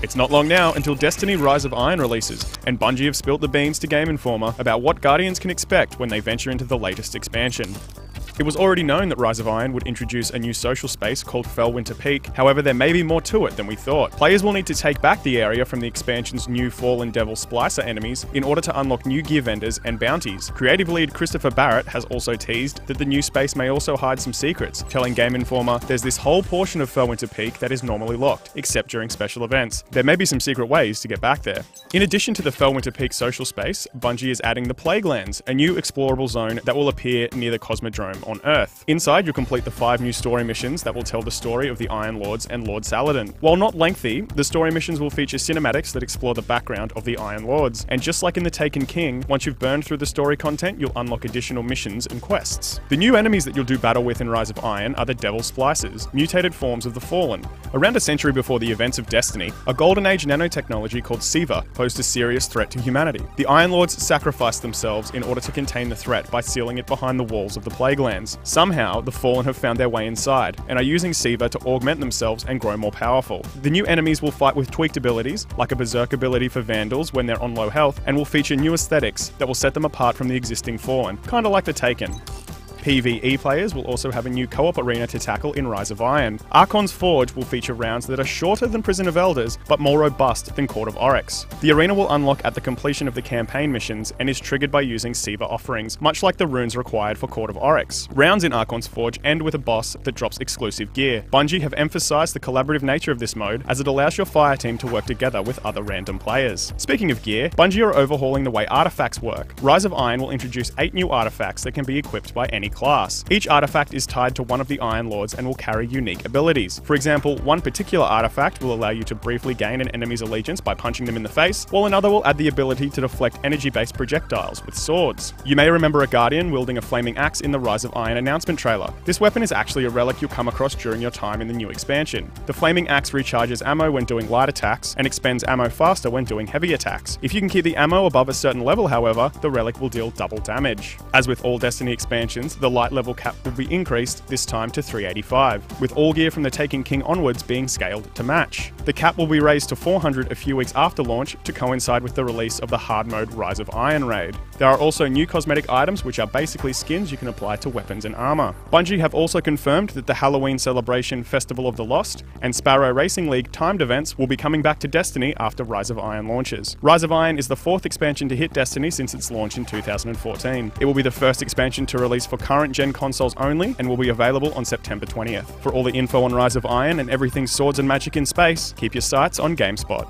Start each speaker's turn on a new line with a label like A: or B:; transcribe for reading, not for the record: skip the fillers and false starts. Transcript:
A: It's not long now until Destiny Rise of Iron releases, and Bungie have spilt the beans to Game Informer about what Guardians can expect when they venture into the latest expansion. It was already known that Rise of Iron would introduce a new social space called Fellwinter Peak, however there may be more to it than we thought. Players will need to take back the area from the expansion's new Fallen Devil Splicer enemies in order to unlock new gear vendors and bounties. Creative lead Christopher Barrett has also teased that the new space may also hide some secrets, telling Game Informer there's this whole portion of Fellwinter Peak that is normally locked, except during special events. There may be some secret ways to get back there. In addition to the Fellwinter Peak social space, Bungie is adding the Plaguelands, a new explorable zone that will appear near the Cosmodrome on Earth. Inside, you'll complete the 5 new story missions that will tell the story of the Iron Lords and Lord Saladin. While not lengthy, the story missions will feature cinematics that explore the background of the Iron Lords, and just like in The Taken King, once you've burned through the story content, you'll unlock additional missions and quests. The new enemies that you'll do battle with in Rise of Iron are the Devil Splicers, mutated forms of the Fallen. Around a century before the events of Destiny, a Golden Age nanotechnology called Siva posed a serious threat to humanity. The Iron Lords sacrificed themselves in order to contain the threat by sealing it behind the walls of the Plaguelands. Somehow, the Fallen have found their way inside, and are using Siva to augment themselves and grow more powerful. The new enemies will fight with tweaked abilities, like a Berserk ability for Vandals when they're on low health, and will feature new aesthetics that will set them apart from the existing Fallen, kinda like the Taken. PvE players will also have a new co-op arena to tackle in Rise of Iron. Archon's Forge will feature rounds that are shorter than Prison of Elders, but more robust than Court of Oryx. The arena will unlock at the completion of the campaign missions, and is triggered by using Siva offerings, much like the runes required for Court of Oryx. Rounds in Archon's Forge end with a boss that drops exclusive gear. Bungie have emphasized the collaborative nature of this mode, as it allows your fire team to work together with other random players. Speaking of gear, Bungie are overhauling the way artifacts work. Rise of Iron will introduce 8 new artifacts that can be equipped by any class. Each artifact is tied to one of the Iron Lords and will carry unique abilities. For example, one particular artifact will allow you to briefly gain an enemy's allegiance by punching them in the face, while another will add the ability to deflect energy-based projectiles with swords. You may remember a Guardian wielding a flaming axe in the Rise of Iron announcement trailer. This weapon is actually a relic you'll come across during your time in the new expansion. The flaming axe recharges ammo when doing light attacks, and expends ammo faster when doing heavy attacks. If you can keep the ammo above a certain level, however, the relic will deal double damage. As with all Destiny expansions, the light level cap will be increased, this time to 385, with all gear from the Taken King onwards being scaled to match. The cap will be raised to 400 a few weeks after launch to coincide with the release of the hard mode Rise of Iron raid. There are also new cosmetic items which are basically skins you can apply to weapons and armor. Bungie have also confirmed that the Halloween celebration Festival of the Lost and Sparrow Racing League timed events will be coming back to Destiny after Rise of Iron launches. Rise of Iron is the 4th expansion to hit Destiny since its launch in 2014. It will be the first expansion to release for current gen consoles only, and will be available on September 20th. For all the info on Rise of Iron and everything swords and magic in space, keep your sights on GameSpot.